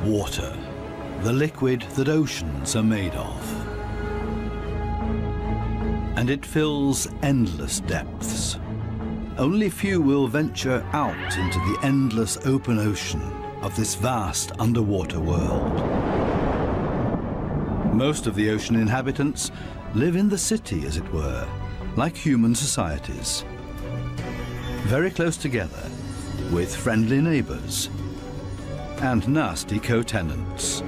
Water, the liquid that oceans are made of. And it fills endless depths. Only few will venture out into the endless open ocean of this vast underwater world. Most of the ocean inhabitants live in the city, as it were, like human societies. Very close together, with friendly neighbors and nasty co-tenants.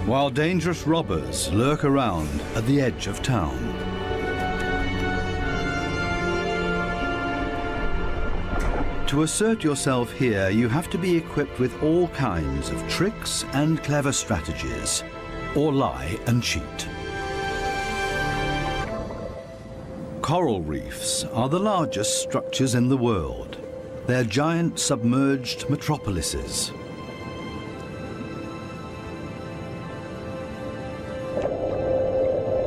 While dangerous robbers lurk around at the edge of town. To assert yourself here, you have to be equipped with all kinds of tricks and clever strategies, or lie and cheat. Coral reefs are the largest structures in the world. They're giant submerged metropolises.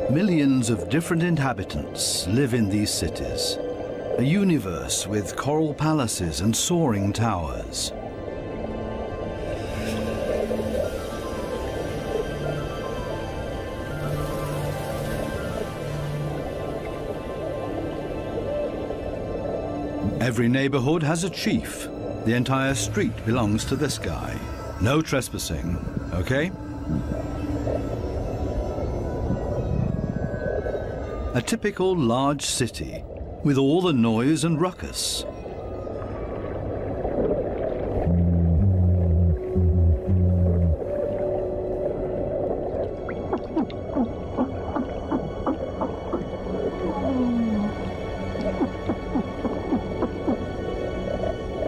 Millions of different inhabitants live in these cities. A universe with coral palaces and soaring towers. Every neighborhood has a chief. The entire street belongs to this guy. No trespassing, okay? A typical large city with all the noise and ruckus.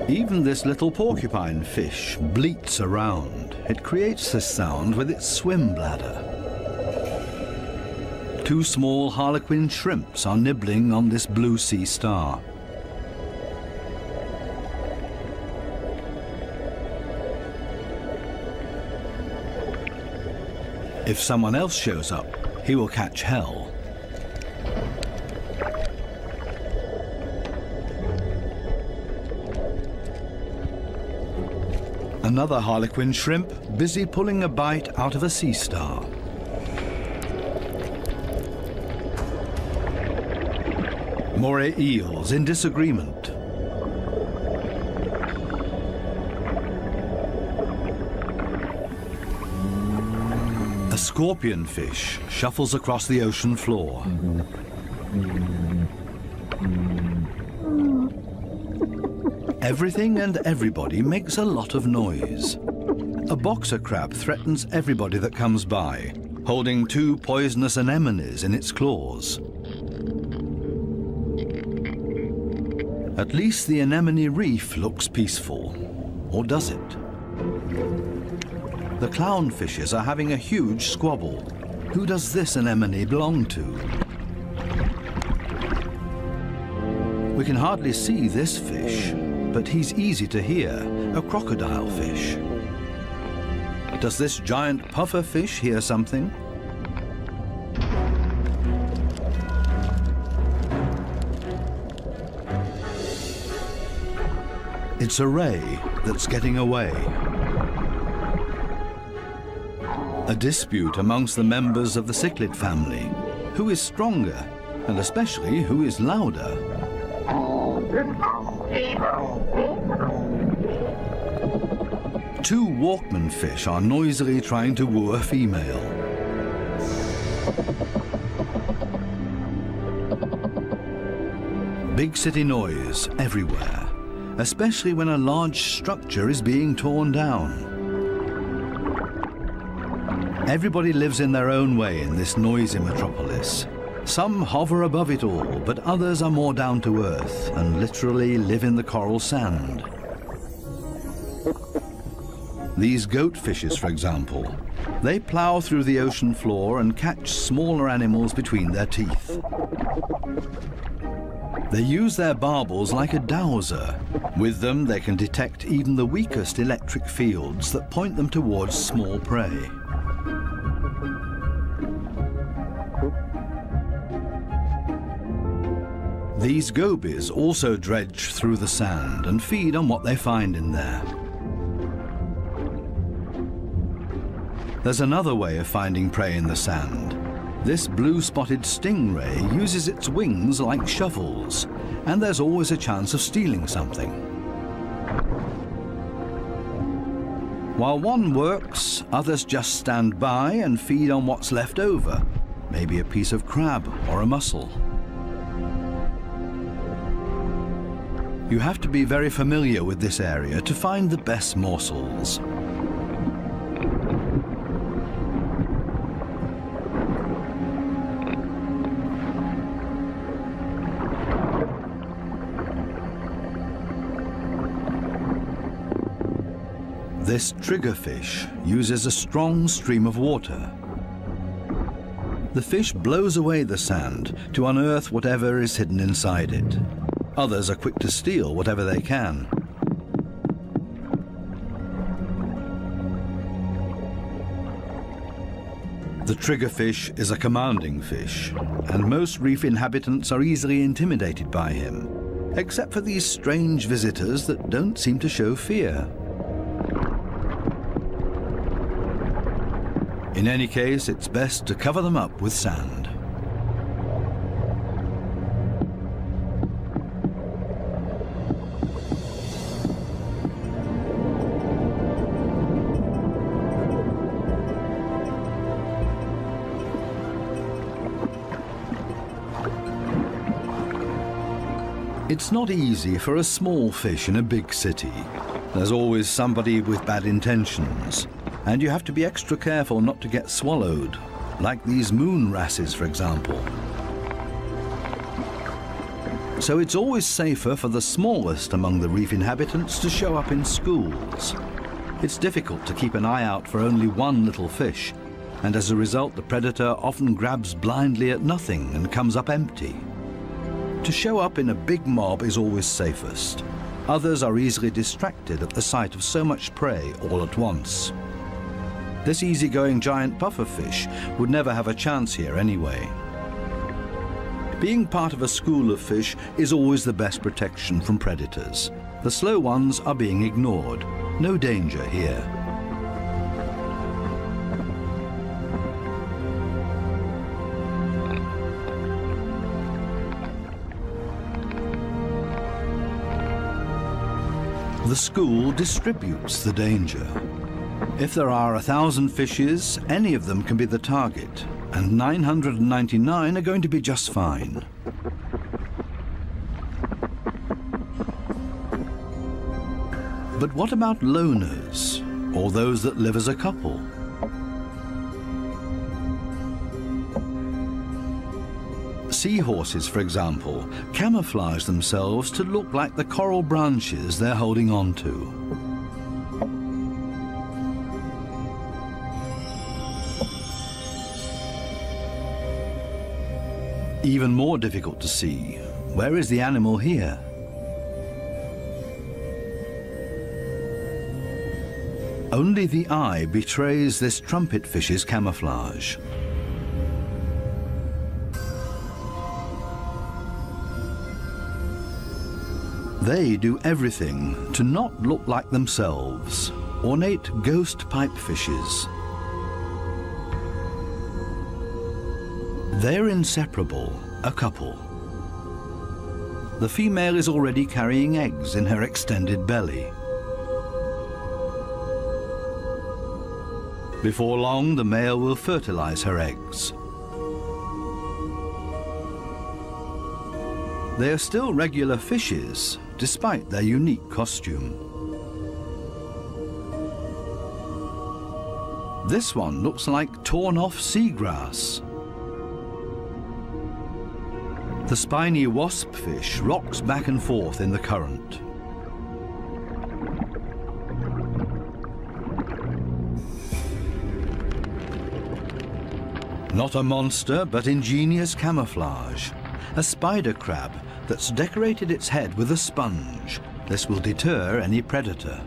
Even this little porcupine fish bleats around. It creates this sound with its swim bladder. Two small harlequin shrimps are nibbling on this blue sea star. If someone else shows up, he will catch hell. Another harlequin shrimp busy pulling a bite out of a sea star. Moray eels in disagreement. A scorpion fish shuffles across the ocean floor. Everything and everybody makes a lot of noise. A boxer crab threatens everybody that comes by, holding two poisonous anemones in its claws. At least the anemone reef looks peaceful. Or does it? The clownfishes are having a huge squabble. Who does this anemone belong to? We can hardly see this fish, but he's easy to hear, a crocodile fish. Does this giant puffer fish hear something? It's a ray that's getting away. A dispute amongst the members of the cichlid family. Who is stronger, and especially who is louder? Two Walkman fish are noisily trying to woo a female. Big city noise everywhere, especially when a large structure is being torn down. Everybody lives in their own way in this noisy metropolis. Some hover above it all, but others are more down to earth and literally live in the coral sand. These goatfishes, for example, they plow through the ocean floor and catch smaller animals between their teeth. They use their barbels like a dowser. With them, they can detect even the weakest electric fields that point them towards small prey. These gobies also dredge through the sand and feed on what they find in there. There's another way of finding prey in the sand. This blue-spotted stingray uses its wings like shovels, and there's always a chance of stealing something. While one works, others just stand by and feed on what's left over, maybe a piece of crab or a mussel. You have to be very familiar with this area to find the best morsels. This triggerfish uses a strong stream of water. The fish blows away the sand to unearth whatever is hidden inside it. Others are quick to steal whatever they can. The triggerfish is a commanding fish, and most reef inhabitants are easily intimidated by him, except for these strange visitors that don't seem to show fear. In any case, it's best to cover them up with sand. It's not easy for a small fish in a big city. There's always somebody with bad intentions, and you have to be extra careful not to get swallowed, like these moon wrasses, for example. So it's always safer for the smallest among the reef inhabitants to show up in schools. It's difficult to keep an eye out for only one little fish, and as a result the predator often grabs blindly at nothing and comes up empty. To show up in a big mob is always safest. Others are easily distracted at the sight of so much prey all at once. This easygoing giant pufferfish would never have a chance here anyway. Being part of a school of fish is always the best protection from predators. The slow ones are being ignored. No danger here. The school distributes the danger. If there are 1,000 fishes, any of them can be the target, and 999 are going to be just fine. But what about loners, or those that live as a couple? Seahorses, for example, camouflage themselves to look like the coral branches they're holding on to. Even more difficult to see. Where is the animal here? Only the eye betrays this trumpetfish's camouflage. They do everything to not look like themselves, ornate ghost pipefishes. They're inseparable, a couple. The female is already carrying eggs in her extended belly. Before long, the male will fertilize her eggs. They are still regular fishes, despite their unique costume. This one looks like torn-off seagrass. The spiny waspfish rocks back and forth in the current. Not a monster, but ingenious camouflage. A spider crab that's decorated its head with a sponge. This will deter any predator.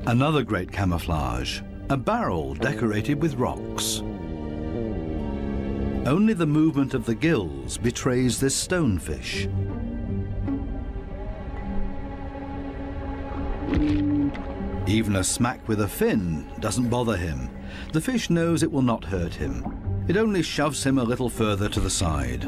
Another great camouflage, a barrel decorated with rocks. Only the movement of the gills betrays this stonefish. Even a smack with a fin doesn't bother him. The fish knows it will not hurt him. It only shoves him a little further to the side.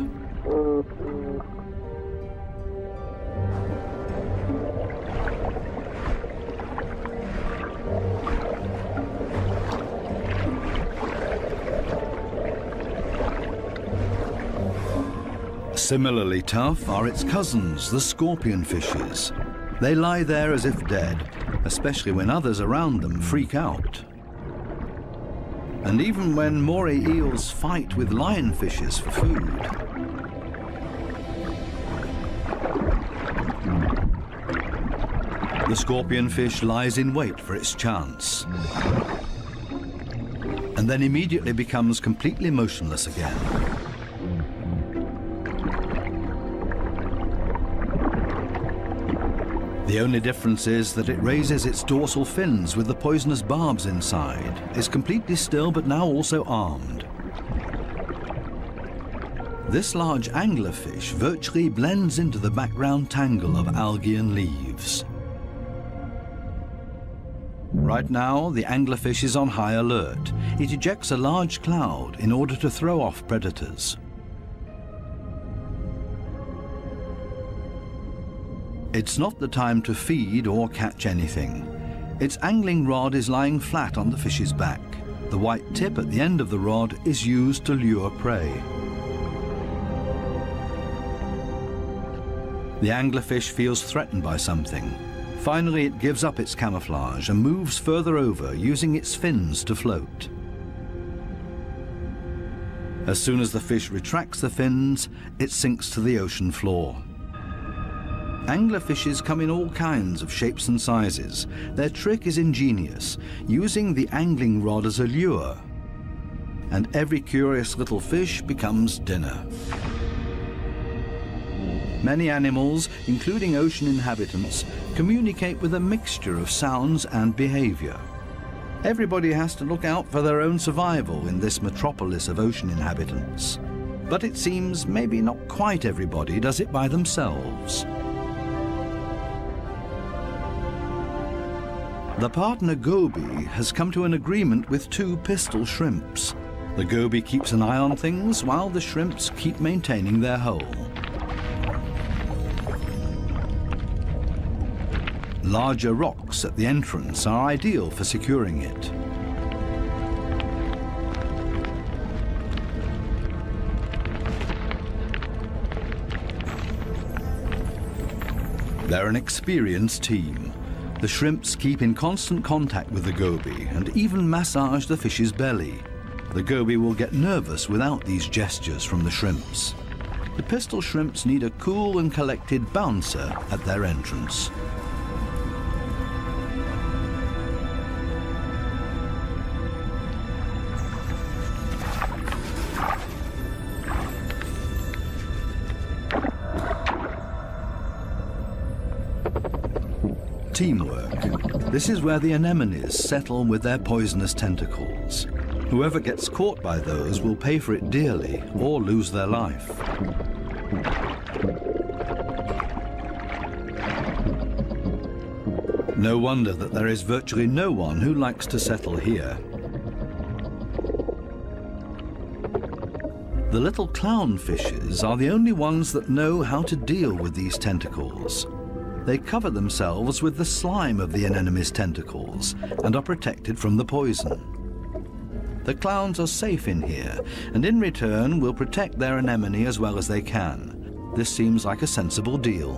Similarly tough are its cousins, the scorpion fishes. They lie there as if dead, especially when others around them freak out. And even when moray eels fight with lionfishes for food. The scorpionfish lies in wait for its chance, and then immediately becomes completely motionless again. The only difference is that it raises its dorsal fins with the poisonous barbs inside, is completely still but now also armed. This large anglerfish virtually blends into the background tangle of algae and leaves. Right now, the anglerfish is on high alert. It ejects a large cloud in order to throw off predators. It's not the time to feed or catch anything. Its angling rod is lying flat on the fish's back. The white tip at the end of the rod is used to lure prey. The anglerfish feels threatened by something. Finally, it gives up its camouflage and moves further over, using its fins to float. As soon as the fish retracts the fins, it sinks to the ocean floor. Anglerfishes come in all kinds of shapes and sizes. Their trick is ingenious, using the angling rod as a lure. And every curious little fish becomes dinner. Many animals, including ocean inhabitants, communicate with a mixture of sounds and behavior. Everybody has to look out for their own survival in this metropolis of ocean inhabitants. But it seems maybe not quite everybody does it by themselves. The partner goby has come to an agreement with two pistol shrimps. The goby keeps an eye on things while the shrimps keep maintaining their hole. Larger rocks at the entrance are ideal for securing it. They're an experienced team. The shrimps keep in constant contact with the goby and even massage the fish's belly. The goby will get nervous without these gestures from the shrimps. The pistol shrimps need a cool and collected bouncer at their entrance. Teamwork. This is where the anemones settle with their poisonous tentacles. Whoever gets caught by those will pay for it dearly or lose their life. No wonder that there is virtually no one who likes to settle here. The little clownfishes are the only ones that know how to deal with these tentacles. They cover themselves with the slime of the anemone's tentacles and are protected from the poison. The clowns are safe in here, and in return will protect their anemone as well as they can. This seems like a sensible deal.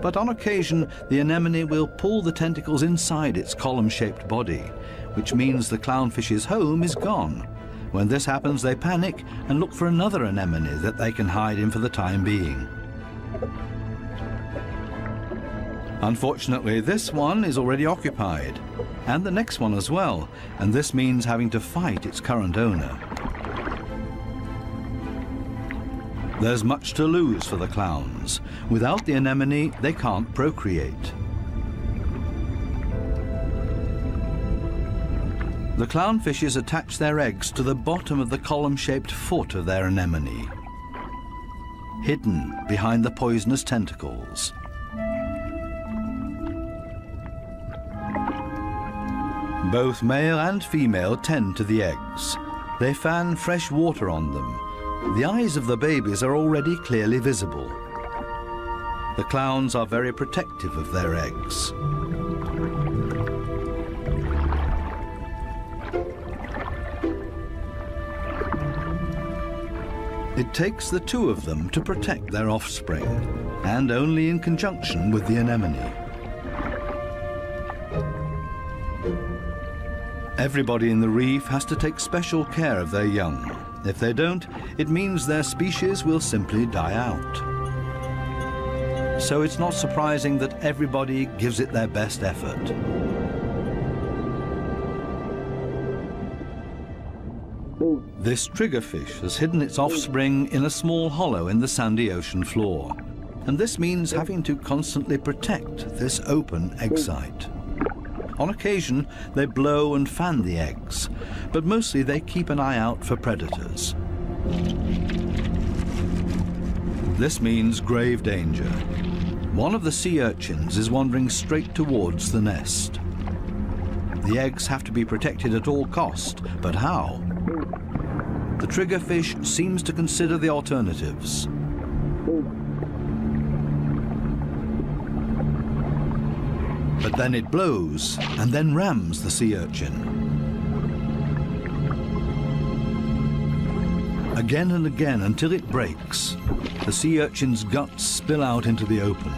But on occasion, the anemone will pull the tentacles inside its column-shaped body, which means the clownfish's home is gone. When this happens, they panic and look for another anemone that they can hide in for the time being. Unfortunately, this one is already occupied, and the next one as well, and this means having to fight its current owner. There's much to lose for the clowns. Without the anemone, they can't procreate. The clownfishes attach their eggs to the bottom of the column-shaped foot of their anemone, hidden behind the poisonous tentacles. Both male and female tend to the eggs. They fan fresh water on them. The eyes of the babies are already clearly visible. The clowns are very protective of their eggs. It takes the two of them to protect their offspring, and only in conjunction with the anemone. Everybody in the reef has to take special care of their young. If they don't, it means their species will simply die out. So it's not surprising that everybody gives it their best effort. This triggerfish has hidden its offspring in a small hollow in the sandy ocean floor. And this means having to constantly protect this open egg site. On occasion, they blow and fan the eggs, but mostly they keep an eye out for predators. This means grave danger. One of the sea urchins is wandering straight towards the nest. The eggs have to be protected at all cost, but how? The triggerfish seems to consider the alternatives. But then it blows and then rams the sea urchin. Again and again until it breaks, the sea urchin's guts spill out into the open.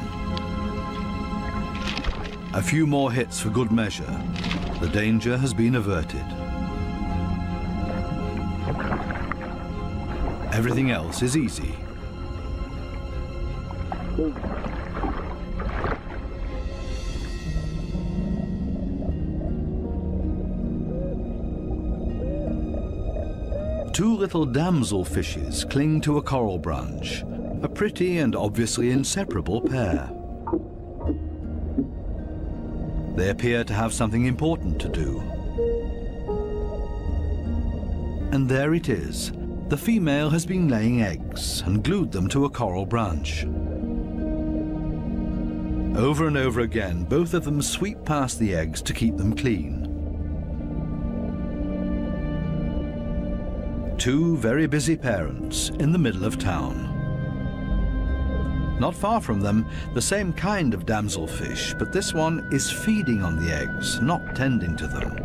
A few more hits for good measure. The danger has been averted. Everything else is easy. Two little damselfishes cling to a coral branch, a pretty and obviously inseparable pair. They appear to have something important to do. And there it is. The female has been laying eggs and glued them to a coral branch. Over and over again, both of them sweep past the eggs to keep them clean. Two very busy parents in the middle of town. Not far from them, the same kind of damselfish, but this one is feeding on the eggs, not tending to them.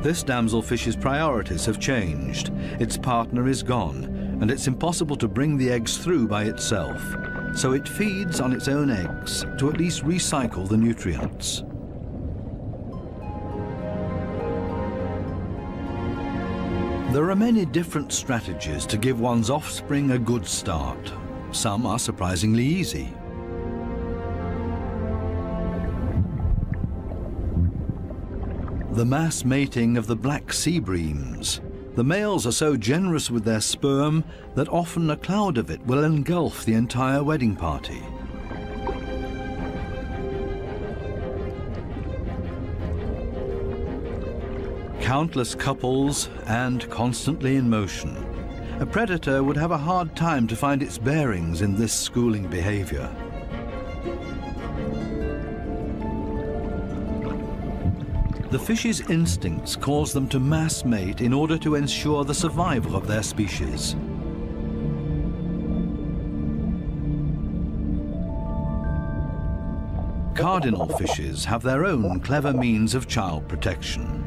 This damselfish's priorities have changed. Its partner is gone, and it's impossible to bring the eggs through by itself, so it feeds on its own eggs to at least recycle the nutrients. There are many different strategies to give one's offspring a good start. Some are surprisingly easy. The mass mating of the black sea breams. The males are so generous with their sperm that often a cloud of it will engulf the entire wedding party. Countless couples and constantly in motion. A predator would have a hard time to find its bearings in this schooling behavior. The fish's instincts cause them to mass mate in order to ensure the survival of their species. Cardinal fishes have their own clever means of child protection.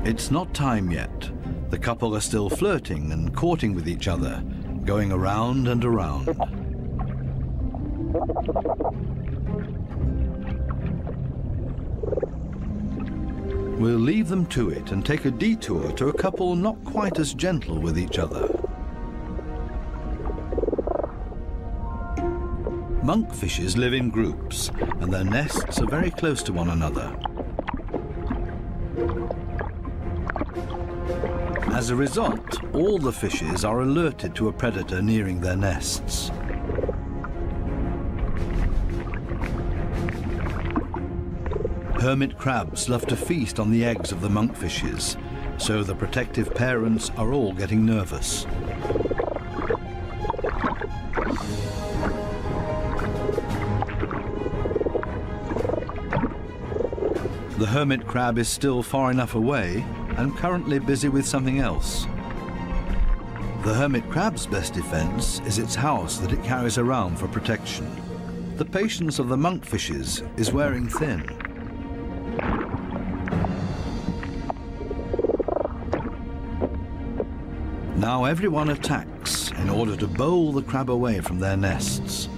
It's not time yet. The couple are still flirting and courting with each other, going around and around. We'll leave them to it and take a detour to a couple not quite as gentle with each other. Monkfishes live in groups, and their nests are very close to one another. As a result, all the fishes are alerted to a predator nearing their nests. Hermit crabs love to feast on the eggs of the monkfishes, so the protective parents are all getting nervous. The hermit crab is still far enough away and currently busy with something else. The hermit crab's best defense is its house that it carries around for protection. The patience of the monkfishes is wearing thin. Now everyone attacks in order to bowl the crab away from their nests.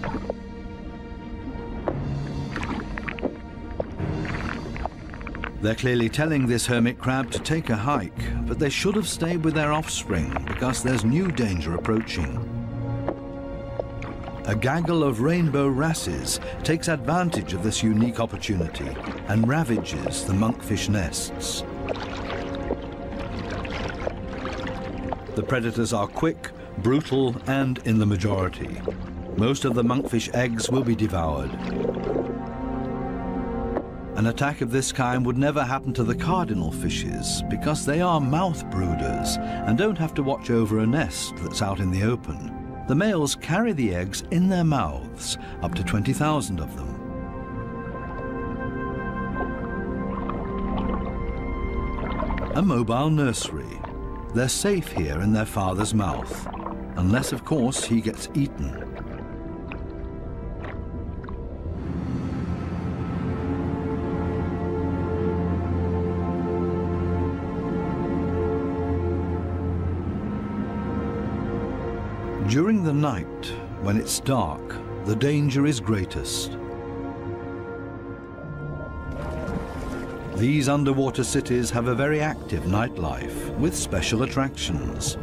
They're clearly telling this hermit crab to take a hike, but they should have stayed with their offspring because there's new danger approaching. A gaggle of rainbow wrasses takes advantage of this unique opportunity and ravages the monkfish nests. The predators are quick, brutal, and in the majority. Most of the monkfish eggs will be devoured. An attack of this kind would never happen to the cardinal fishes because they are mouth brooders and don't have to watch over a nest that's out in the open. The males carry the eggs in their mouths, up to 20,000 of them. A mobile nursery. They're safe here in their father's mouth, unless, of course, he gets eaten. During the night, when it's dark, the danger is greatest. These underwater cities have a very active nightlife with special attractions.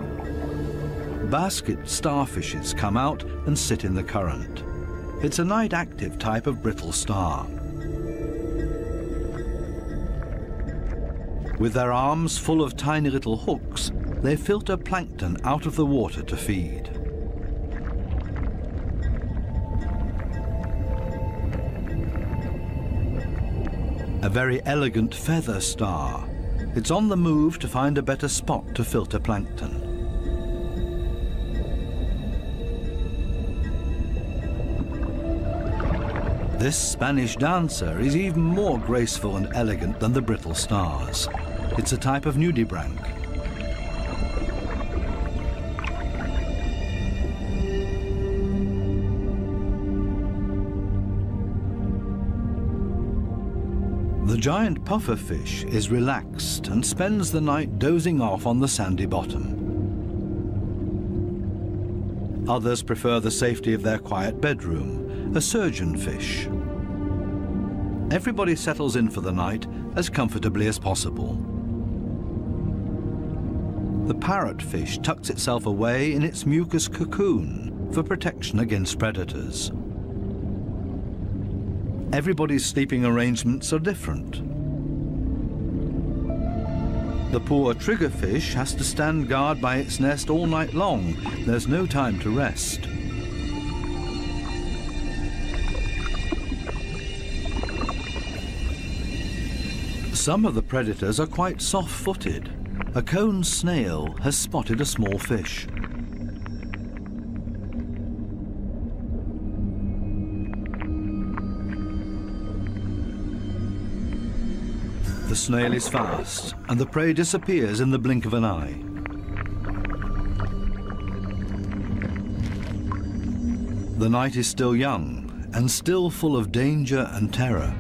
Basket starfishes come out and sit in the current. It's a night-active type of brittle star. With their arms full of tiny little hooks, they filter plankton out of the water to feed. A very elegant feather star. It's on the move to find a better spot to filter plankton. This Spanish dancer is even more graceful and elegant than the brittle stars. It's a type of nudibranch. The giant pufferfish is relaxed and spends the night dozing off on the sandy bottom. Others prefer the safety of their quiet bedroom, a surgeonfish. Everybody settles in for the night as comfortably as possible. The parrotfish tucks itself away in its mucus cocoon for protection against predators. Everybody's sleeping arrangements are different. The poor triggerfish has to stand guard by its nest all night long. There's no time to rest. Some of the predators are quite soft-footed. A cone snail has spotted a small fish. The snail is fast, and the prey disappears in the blink of an eye. The night is still young, and still full of danger and terror.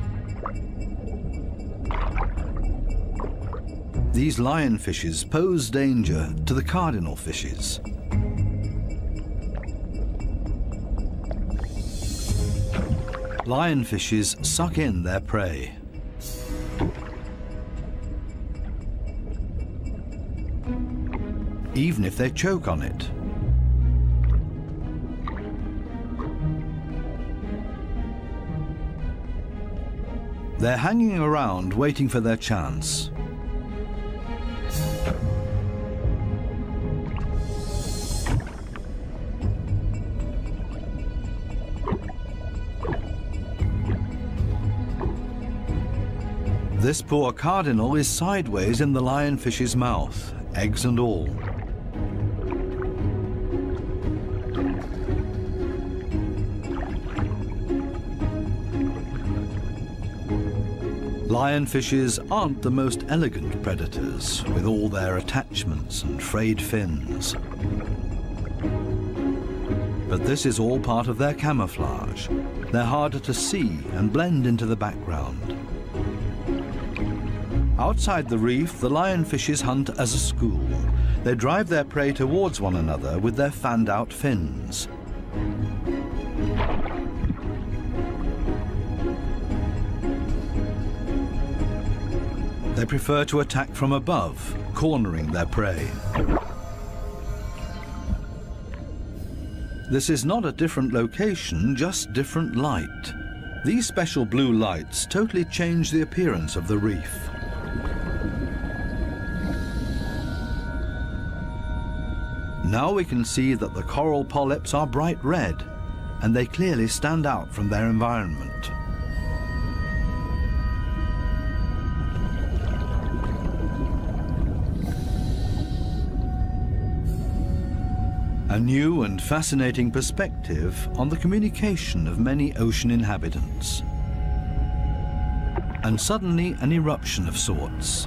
These lionfishes pose danger to the cardinal fishes. Lionfishes suck in their prey. Even if they choke on it. They're hanging around waiting for their chance. This poor cardinal is sideways in the lionfish's mouth, eggs and all. Lionfishes aren't the most elegant predators, with all their attachments and frayed fins. But this is all part of their camouflage. They're harder to see and blend into the background. Outside the reef, the lionfishes hunt as a school. They drive their prey towards one another with their fanned-out fins. They prefer to attack from above, cornering their prey. This is not a different location, just different light. These special blue lights totally change the appearance of the reef. Now we can see that the coral polyps are bright red, and they clearly stand out from their environment. A new and fascinating perspective on the communication of many ocean inhabitants. And suddenly an eruption of sorts.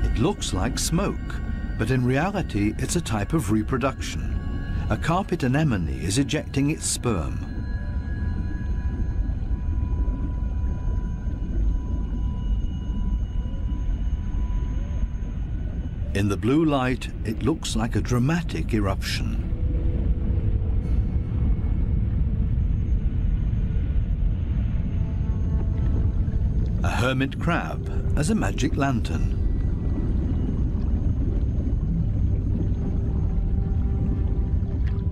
It looks like smoke, but in reality it's a type of reproduction. A carpet anemone is ejecting its sperm. In the blue light, it looks like a dramatic eruption. A hermit crab as a magic lantern.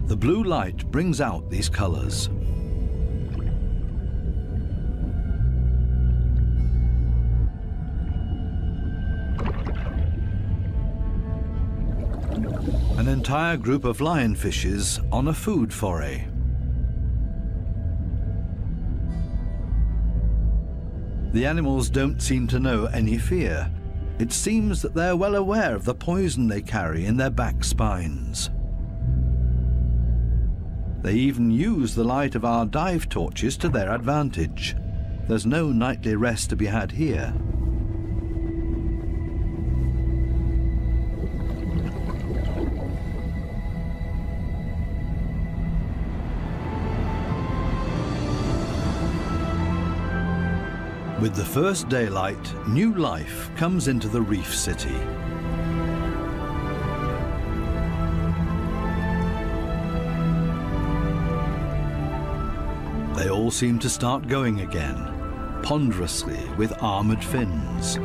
The blue light brings out these colors. An entire group of lionfishes on a food foray. The animals don't seem to know any fear. It seems that they're well aware of the poison they carry in their back spines. They even use the light of our dive torches to their advantage. There's no nightly rest to be had here. With the first daylight, new life comes into the reef city. They all seem to start going again, ponderously with armored fins.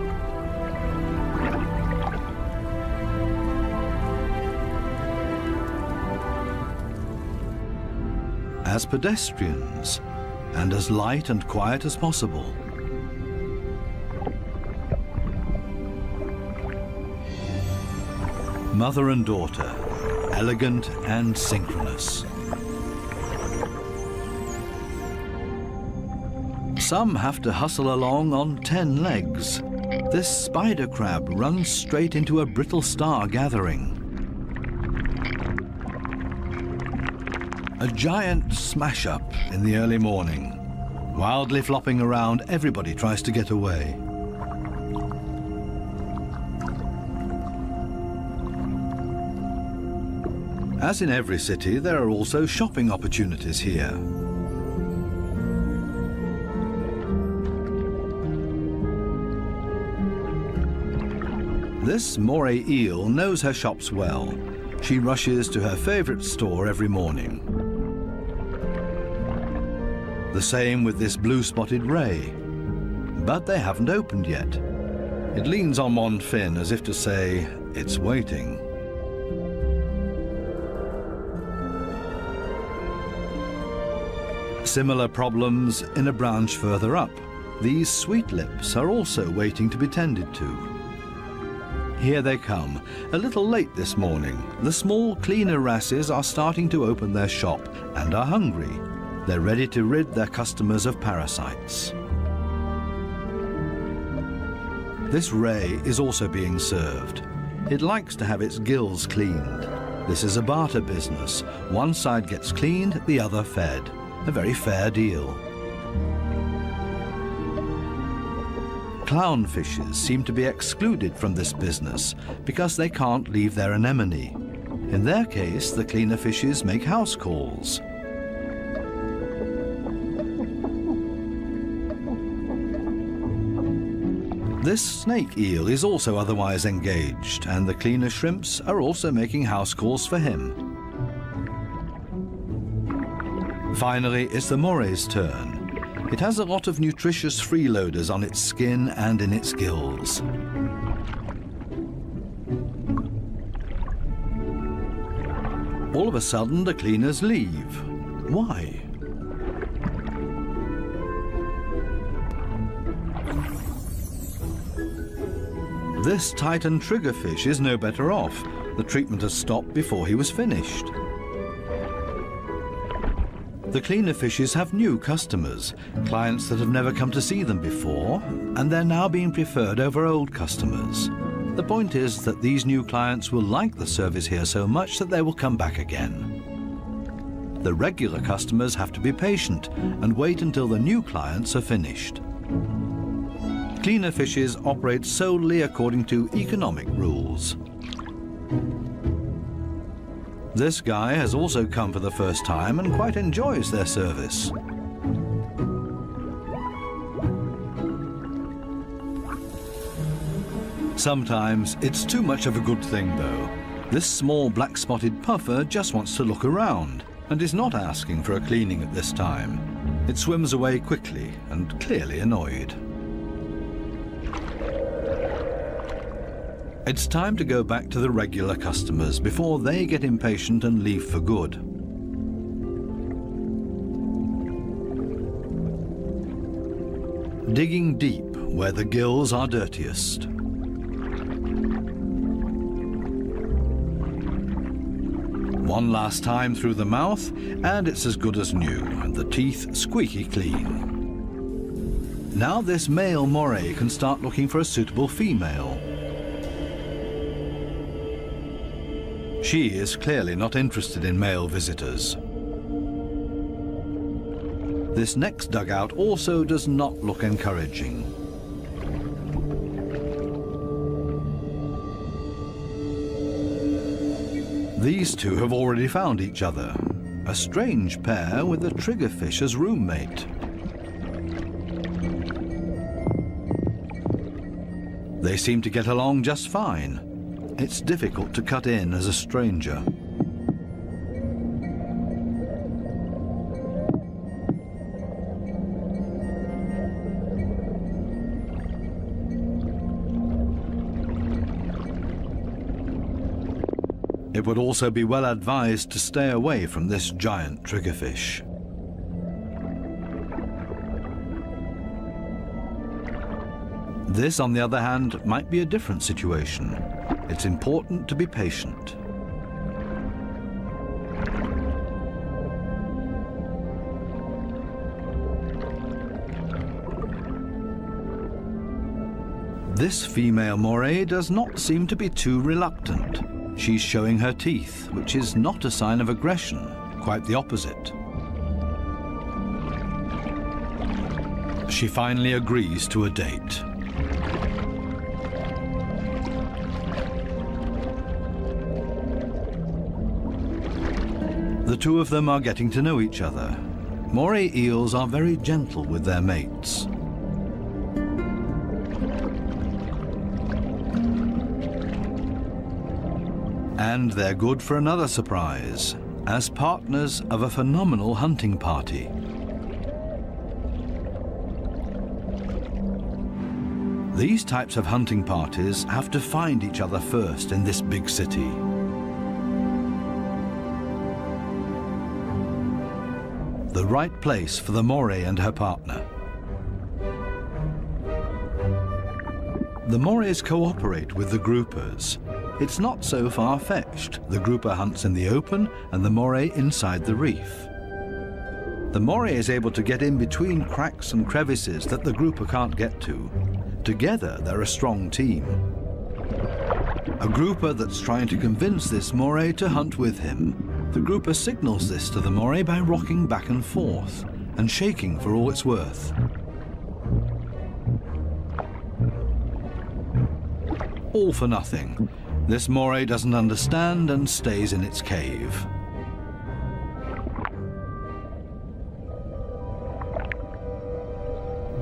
As pedestrians, and as light and quiet as possible. Mother and daughter, elegant and synchronous. Some have to hustle along on 10 legs. This spider crab runs straight into a brittle star gathering. A giant smash-up in the early morning. Wildly flopping around, everybody tries to get away. As in every city, there are also shopping opportunities here. This moray eel knows her shops well. She rushes to her favorite store every morning. The same with this blue-spotted ray. But they haven't opened yet. It leans on one fin as if to say, it's waiting. Similar problems in a branch further up. These sweet lips are also waiting to be tended to. Here they come, a little late this morning. The small, cleaner wrasses are starting to open their shop and are hungry. They're ready to rid their customers of parasites. This ray is also being served. It likes to have its gills cleaned. This is a barter business. One side gets cleaned, the other fed. A very fair deal. Clownfishes seem to be excluded from this business because they can't leave their anemone. In their case, the cleaner fishes make house calls. This snake eel is also otherwise engaged, and the cleaner shrimps are also making house calls for him. Finally, it's the moray's turn. It has a lot of nutritious freeloaders on its skin and in its gills. All of a sudden, the cleaners leave. Why? This Titan triggerfish is no better off. The treatment has stopped before he was finished. The cleaner fishes have new customers, clients that have never come to see them before, and they're now being preferred over old customers. The point is that these new clients will like the service here so much that they will come back again. The regular customers have to be patient and wait until the new clients are finished. Cleaner fishes operate solely according to economic rules. This guy has also come for the first time and quite enjoys their service. Sometimes it's too much of a good thing, though. This small black-spotted puffer just wants to look around and is not asking for a cleaning at this time. It swims away quickly and clearly annoyed. It's time to go back to the regular customers before they get impatient and leave for good. Digging deep where the gills are dirtiest. One last time through the mouth, and it's as good as new, and the teeth squeaky clean. Now this male moray can start looking for a suitable female. She is clearly not interested in male visitors. This next dugout also does not look encouraging. These two have already found each other. A strange pair with a triggerfish as roommate. They seem to get along just fine. It's difficult to cut in as a stranger. It would also be well advised to stay away from this giant triggerfish. This, on the other hand, might be a different situation. It's important to be patient. This female moray does not seem to be too reluctant. She's showing her teeth, which is not a sign of aggression, quite the opposite. She finally agrees to a date. The two of them are getting to know each other. Moray eels are very gentle with their mates. And they're good for another surprise, as partners of a phenomenal hunting party. These types of hunting parties have to find each other first in this big city. The right place for the moray and her partner. The morays cooperate with the groupers. It's not so far-fetched. The grouper hunts in the open and the moray inside the reef. The moray is able to get in between cracks and crevices that the grouper can't get to. Together, they're a strong team. A grouper that's trying to convince this moray to hunt with him. The grouper signals this to the moray by rocking back and forth and shaking for all it's worth. All for nothing. This moray doesn't understand and stays in its cave.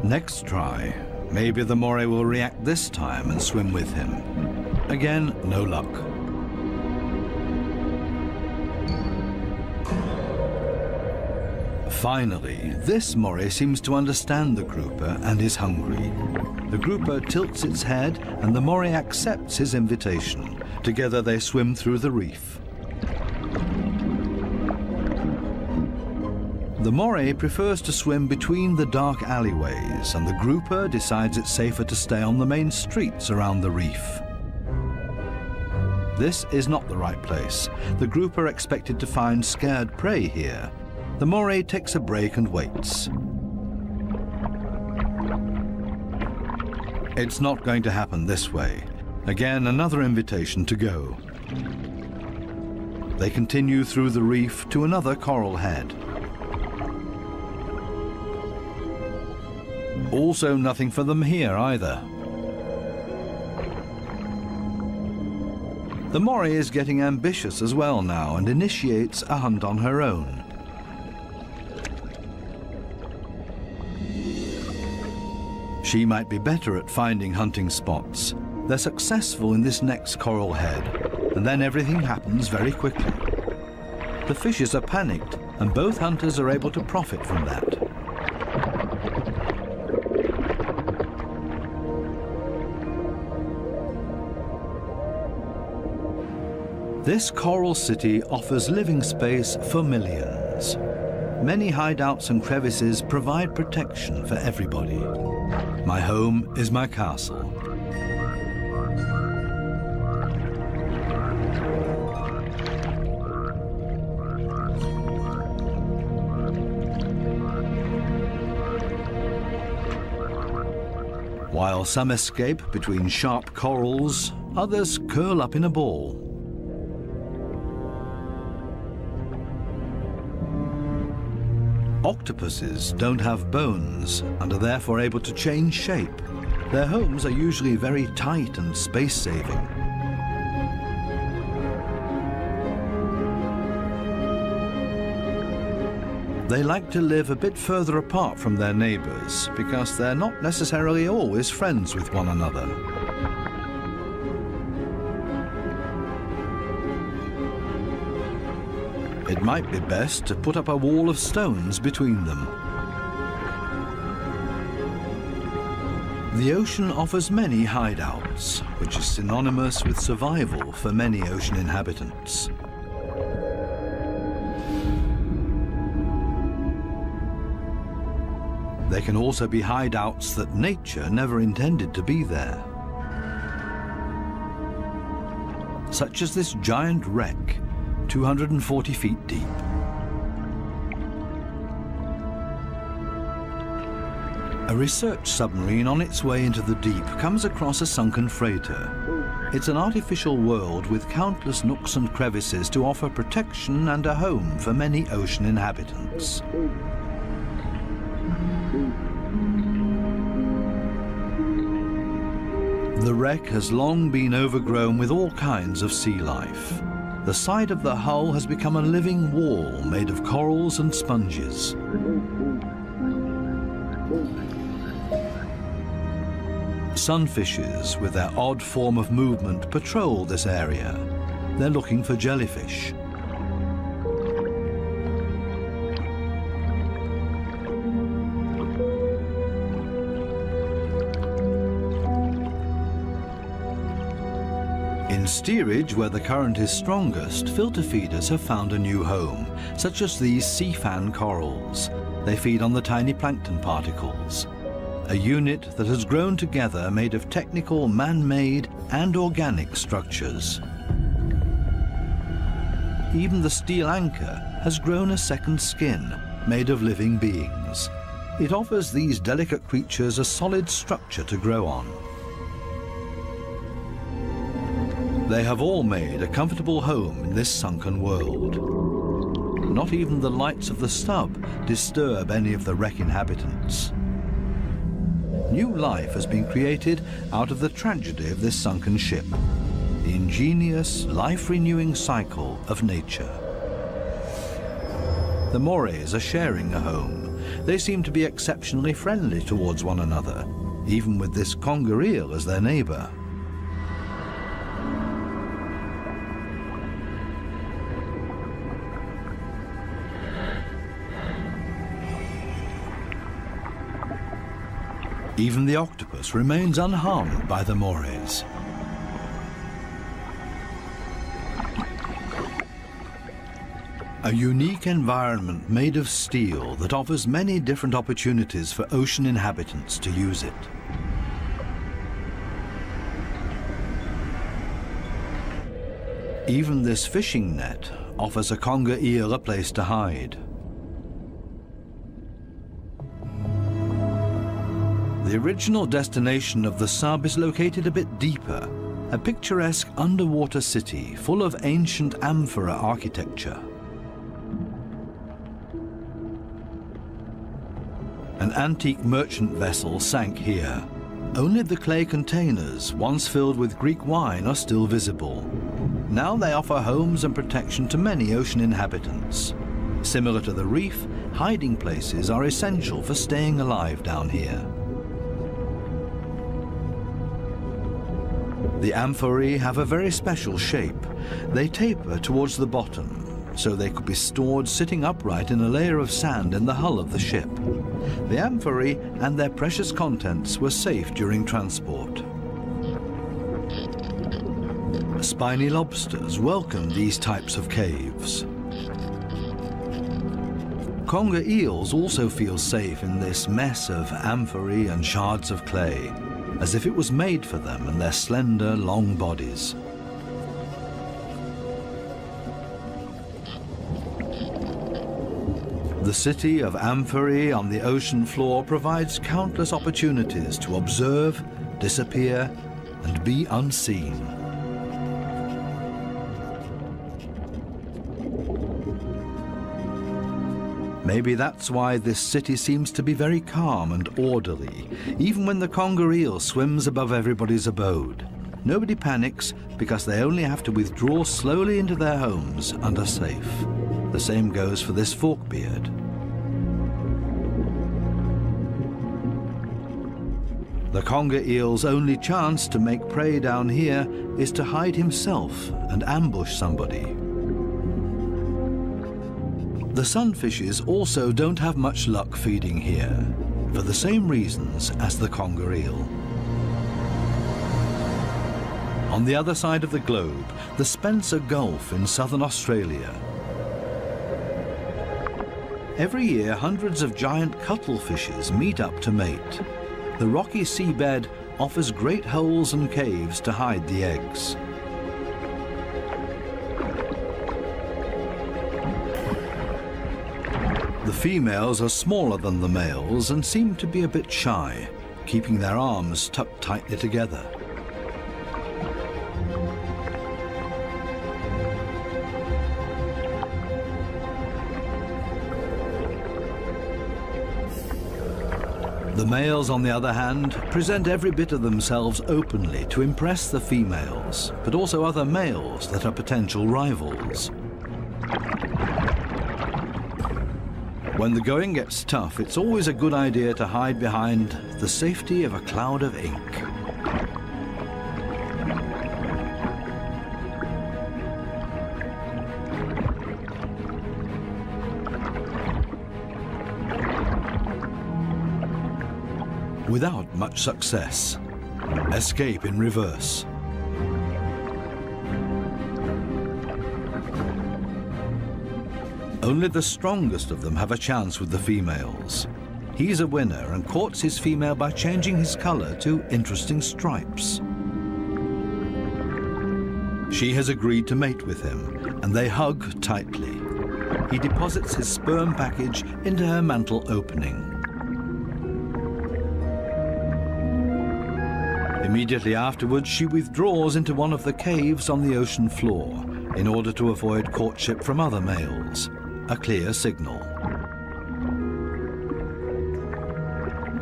Next try. Maybe the moray will react this time and swim with him. Again, no luck. Finally, this moray seems to understand the grouper and is hungry. The grouper tilts its head and the moray accepts his invitation. Together they swim through the reef. The moray prefers to swim between the dark alleyways, and the grouper decides it's safer to stay on the main streets around the reef. This is not the right place. The grouper expected to find scared prey here. The moray takes a break and waits. It's not going to happen this way. Again, another invitation to go. They continue through the reef to another coral head. Also nothing for them here either. The moray is getting ambitious as well now and initiates a hunt on her own. She might be better at finding hunting spots. They're successful in this next coral head, and then everything happens very quickly. The fishes are panicked, and both hunters are able to profit from that. This coral city offers living space for millions. Many hideouts and crevices provide protection for everybody. My home is my castle. While some escape between sharp corals, others curl up in a ball. Octopuses don't have bones and are therefore able to change shape. Their homes are usually very tight and space-saving. They like to live a bit further apart from their neighbors because they're not necessarily always friends with one another. It might be best to put up a wall of stones between them. The ocean offers many hideouts, which is synonymous with survival for many ocean inhabitants. There can also be hideouts that nature never intended to be there, such as this giant wreck, 240 feet deep. A research submarine on its way into the deep comes across a sunken freighter. It's an artificial world with countless nooks and crevices to offer protection and a home for many ocean inhabitants. The wreck has long been overgrown with all kinds of sea life. The side of the hull has become a living wall made of corals and sponges. Sunfishes, with their odd form of movement, patrol this area. They're looking for jellyfish. In steerage, where the current is strongest, filter feeders have found a new home, such as these sea fan corals. They feed on the tiny plankton particles. A unit that has grown together made of technical, man-made and organic structures. Even the steel anchor has grown a second skin, made of living beings. It offers these delicate creatures a solid structure to grow on. They have all made a comfortable home in this sunken world. Not even the lights of the stub disturb any of the wreck inhabitants. New life has been created out of the tragedy of this sunken ship, the ingenious, life-renewing cycle of nature. The Morays are sharing a home. They seem to be exceptionally friendly towards one another, even with this conger eel as their neighbour. Even the octopus remains unharmed by the Morays. A unique environment made of steel that offers many different opportunities for ocean inhabitants to use it. Even this fishing net offers a conger eel a place to hide. The original destination of the sub is located a bit deeper, a picturesque underwater city full of ancient amphora architecture. An antique merchant vessel sank here. Only the clay containers, once filled with Greek wine, are still visible. Now they offer homes and protection to many ocean inhabitants. Similar to the reef, hiding places are essential for staying alive down here. The amphorae have a very special shape. They taper towards the bottom, so they could be stored sitting upright in a layer of sand in the hull of the ship. The amphorae and their precious contents were safe during transport. Spiny lobsters welcome these types of caves. Conger eels also feel safe in this mess of amphorae and shards of clay, as if it was made for them and their slender, long bodies. The city of amphorae on the ocean floor provides countless opportunities to observe, disappear, and be unseen. Maybe that's why this city seems to be very calm and orderly, even when the conger eel swims above everybody's abode. Nobody panics because they only have to withdraw slowly into their homes and are safe. The same goes for this forkbeard. The conger eel's only chance to make prey down here is to hide himself and ambush somebody. The sunfishes also don't have much luck feeding here, for the same reasons as the conger eel. On the other side of the globe, the Spencer Gulf in southern Australia. Every year, hundreds of giant cuttlefishes meet up to mate. The rocky seabed offers great holes and caves to hide the eggs. The females are smaller than the males and seem to be a bit shy, keeping their arms tucked tightly together. The males, on the other hand, present every bit of themselves openly to impress the females, but also other males that are potential rivals. When the going gets tough, it's always a good idea to hide behind the safety of a cloud of ink. Without much success. Escape in reverse. Only the strongest of them have a chance with the females. He's a winner and courts his female by changing his color to interesting stripes. She has agreed to mate with him, and they hug tightly. He deposits his sperm package into her mantle opening. Immediately afterwards, she withdraws into one of the caves on the ocean floor in order to avoid courtship from other males, a clear signal.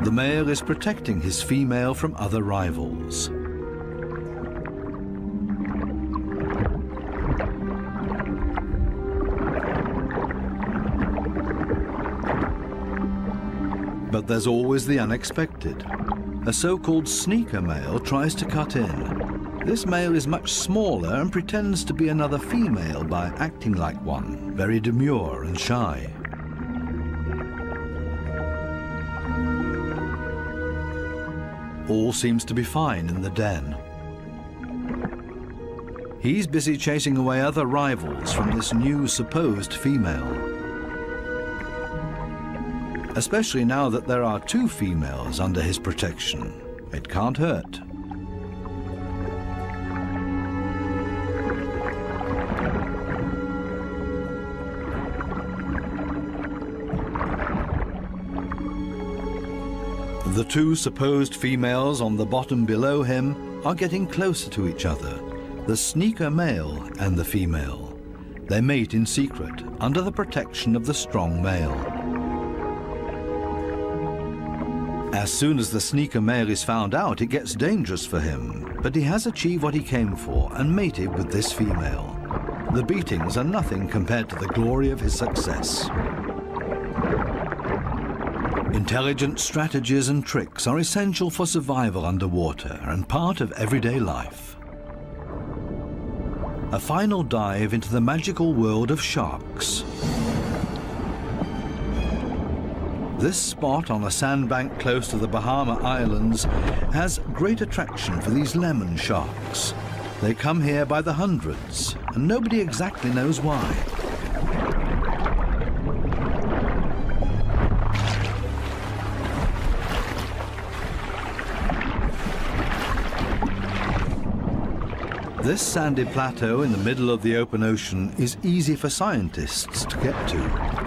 The male is protecting his female from other rivals. But there's always the unexpected. A so-called sneaker male tries to cut in. This male is much smaller and pretends to be another female by acting like one, very demure and shy. All seems to be fine in the den. He's busy chasing away other rivals from this new supposed female. Especially now that there are two females under his protection. It can't hurt. The two supposed females on the bottom below him are getting closer to each other, the sneaker male and the female. They mate in secret, under the protection of the strong male. As soon as the sneaker male is found out, it gets dangerous for him, but he has achieved what he came for and mated with this female. The beatings are nothing compared to the glory of his success. Intelligent strategies and tricks are essential for survival underwater and part of everyday life. A final dive into the magical world of sharks. This spot on a sandbank close to the Bahama Islands has great attraction for these lemon sharks. They come here by the hundreds, and nobody exactly knows why. This sandy plateau in the middle of the open ocean is easy for scientists to get to.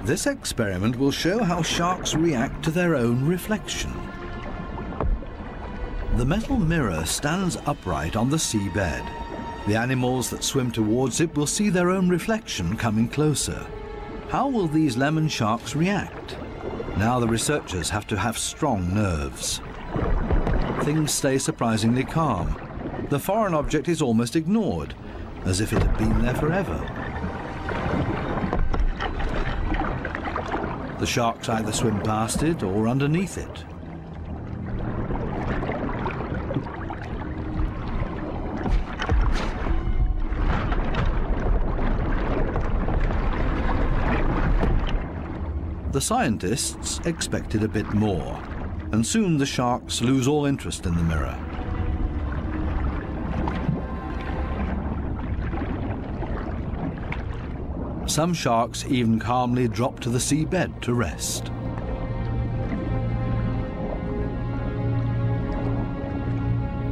This experiment will show how sharks react to their own reflection. The metal mirror stands upright on the seabed. The animals that swim towards it will see their own reflection coming closer. How will these lemon sharks react? Now the researchers have to have strong nerves. Things stay surprisingly calm. The foreign object is almost ignored, as if it had been there forever. The sharks either swim past it or underneath it. The scientists expected a bit more, and soon the sharks lose all interest in the mirror. Some sharks even calmly drop to the seabed to rest.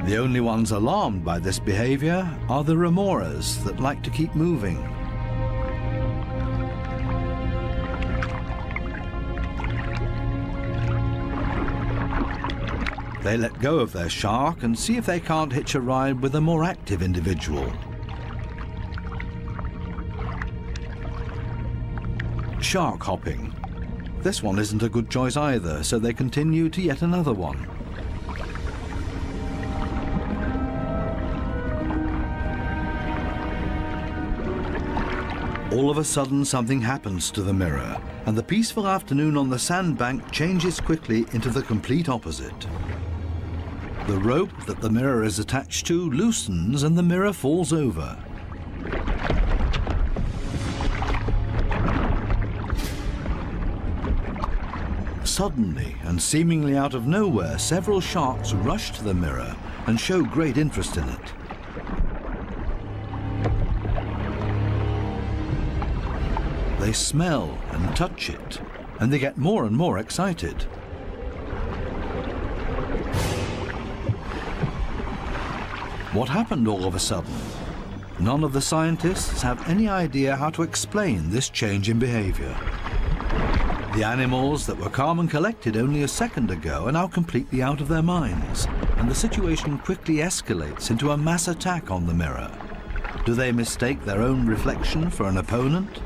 The only ones alarmed by this behavior are the remoras that like to keep moving. They let go of their shark and see if they can't hitch a ride with a more active individual. Shark hopping. This one isn't a good choice either, so they continue to yet another one. All of a sudden, something happens to the mirror, and the peaceful afternoon on the sandbank changes quickly into the complete opposite. The rope that the mirror is attached to loosens and the mirror falls over. Suddenly, and seemingly out of nowhere, several sharks rush to the mirror and show great interest in it. They smell and touch it, and they get more and more excited. What happened all of a sudden? None of the scientists have any idea how to explain this change in behavior. The animals that were calm and collected only a second ago are now completely out of their minds, and the situation quickly escalates into a mass attack on the mirror. Do they mistake their own reflection for an opponent?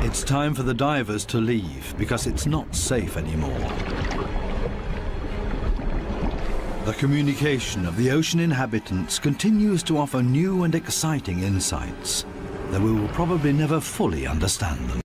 It's time for the divers to leave because it's not safe anymore. The communication of the ocean inhabitants continues to offer new and exciting insights, though we will probably never fully understand them.